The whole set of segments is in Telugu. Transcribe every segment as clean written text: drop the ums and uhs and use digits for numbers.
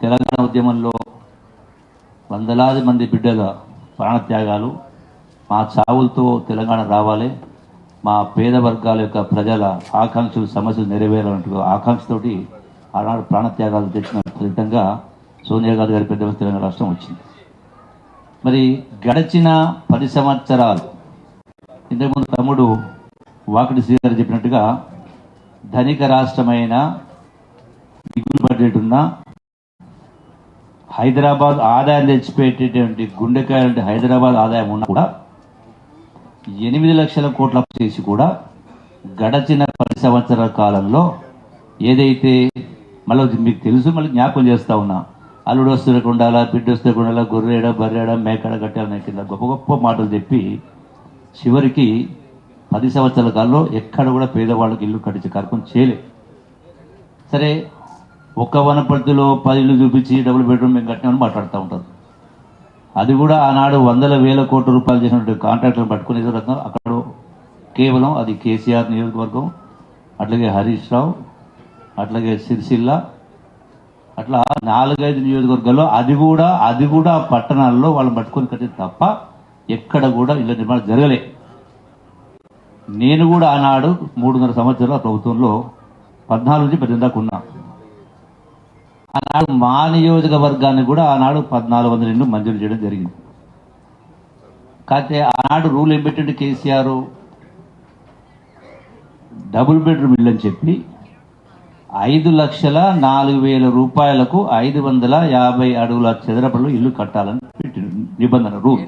తెలంగాణ ఉద్యమంలో వందలాది మంది బిడ్డల ప్రాణత్యాగాలు, మా చావులతో తెలంగాణ రావాలి, మా పేద వర్గాల యొక్క ప్రజల ఆకాంక్షలు సమస్యలు నెరవేరాలంటూ ఆకాంక్షతోటి ఆనాడు ప్రాణత్యాగాలు తెచ్చిన ఫలితంగా సోనియా గాంధీ గారి పెద్ద తెలంగాణ రాష్ట్రం వచ్చింది. మరి గడిచిన 10 సంవత్సరాలు ఇంతకుముందు తమ్ముడు వాకిటి శ్రీగారు చెప్పినట్టుగా ధనిక రాష్ట్రమైన దిగులు బడ్జెట్ ఉన్న హైదరాబాద్ ఆదాయం తెచ్చిపెట్టేటువంటి గుండెకాయ అంటే హైదరాబాద్ ఆదాయం ఉన్నా కూడా 8 లక్షల కోట్ల చేసి కూడా గడచిన 10 సంవత్సరాల కాలంలో ఏదైతే మళ్ళీ మీకు తెలుసు, మళ్ళీ జ్ఞాపకం చేస్తా ఉన్నా, అల్లుడు వస్తుండకుండా బిడ్డ వస్తుండకుండా గొర్రెడ బర్రెడ మేకడ కట్టాలనే కింద గొప్ప గొప్ప మాటలు చెప్పి చివరికి 10 సంవత్సరాల కాలంలో ఎక్కడ కూడా పేదవాళ్ళకి ఇల్లు కట్టించే కార్యక్రమం చేయలేదు. సరే, ఒక్క వనపర్తిలో 10 ఇల్లు చూపించి డబుల్ బెడ్రూమ్ మేము కట్టినామని మాట్లాడుతూ ఉంటారు. అది కూడా ఆనాడు వందల వేల కోట్ల రూపాయలు చేసినటువంటి కాంట్రాక్టులను పట్టుకునే రకం అక్కడ కేవలం అది కేసీఆర్ నియోజకవర్గం, అట్లాగే హరీష్ రావు, అట్లాగే సిరిసిల్ల, అట్లా 4-5 నియోజకవర్గాల్లో అది కూడా పట్టణాల్లో వాళ్ళని పట్టుకొని కట్టింది తప్ప ఎక్కడ కూడా ఇళ్ళ నిర్మాణం జరగలే. నేను కూడా ఆనాడు 3.5 సంవత్సరాల ప్రభుత్వంలో 14 నుంచి 18 దాకా ఉన్నా. ఆనాడు మా నియోజకవర్గాన్ని కూడా ఆనాడు 1400 ఇండ్లు మంజూరు చేయడం జరిగింది. కాకపోతే ఆనాడు రూల్ ఏం పెట్టండి కేసీఆర్, డబుల్ బెడ్రూమ్ ఇల్లు అని చెప్పి 5,04,000 రూపాయలకు 550 అడుగుల చదరపడలో ఇల్లు కట్టాలని పెట్టింది నిబంధన, రూల్.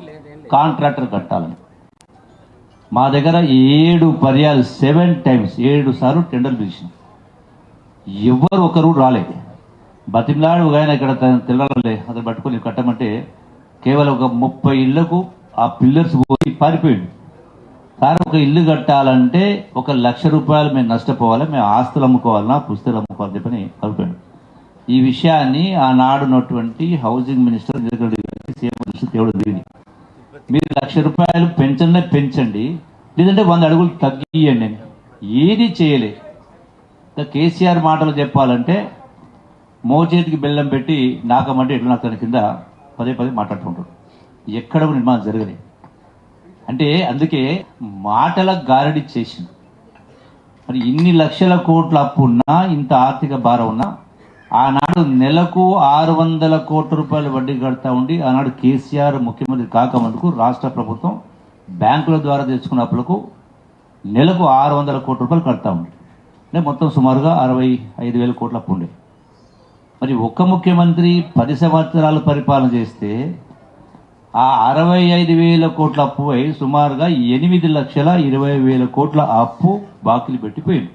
కాంట్రాక్టర్ కట్టాలని మా దగ్గర 7 పర్యాలు 7 టైమ్స్ 7 సార్లు టెండర్ పిలిచిన, ఎవరు ఒకరు రాలేదు. బతిమలాడు ఆయన ఇక్కడ తెల్లలే అతను పట్టుకొని కట్టమంటే కేవలం ఒక 30 ఇళ్లకు ఆ పిల్లర్స్ పోయి పారిపోయింది. సార్, ఒక ఇల్లు కట్టాలంటే 1,00,000 రూపాయలు మేము నష్టపోవాలి, మేము ఆస్తులు అమ్ముకోవాలన్నా పుస్తకాలు అమ్ముకోవాలని చెప్పని కలిపాడు. ఈ విషయాన్ని ఆనాడు ఉన్నటువంటి హౌసింగ్ మినిస్టర్ సీఎం దృష్టి తేవడం జరిగింది. మీరు 1,00,000 రూపాయలు పెంచండి, లేదంటే 100 అడుగులు తగ్గియండి అని. ఏది చేయలే. కేసీఆర్ మాటలు చెప్పాలంటే మోచేతికి బెల్లం పెట్టి నాకమంటే ఎట్లా నాకు కింద పదే మాట్లాడుతుంటాడు. ఎక్కడ నిర్మాణం జరగలేదు. అంటే అందుకే మాటల గారడి చేసింది. మరి ఇన్ని లక్షల కోట్ల అప్పు ఉన్నా, ఇంత ఆర్థిక భారం ఉన్నా, ఆనాడు నెలకు 600 కోట్ల రూపాయలు వడ్డీ కడతా ఉండి ఆనాడు కేసీఆర్ ముఖ్యమంత్రి కాకముందుకు రాష్ట్ర ప్రభుత్వం బ్యాంకుల ద్వారా తెచ్చుకున్న అప్పులకు నెలకు 600 కోట్ల రూపాయలు కడతా ఉంది. అంటే మొత్తం సుమారుగా 65,000 కోట్ల అప్పు ఉండే. మరి ఒక్క ముఖ్యమంత్రి 10 సంవత్సరాలు పరిపాలన చేస్తే ఆ 65,000 కోట్ల అప్పు అయి సుమారుగా 8,20,000 కోట్ల అప్పు బాకీలు పెట్టిపోయింది.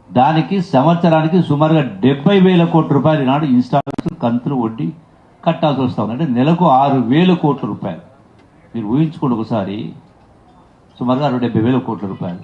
దానికి సంవత్సరానికి సుమారుగా 70,000 కోట్ల రూపాయలు ఈనాడు ఇన్స్టాల్మెంట్స్ కంతులు వడ్డీ కట్టాల్సి వస్తా ఉంది. అంటే నెలకు 6,000 కోట్ల రూపాయలు. మీరు ఊహించుకోండి, ఒకసారి సుమారుగా 70,000 కోట్ల రూపాయలు.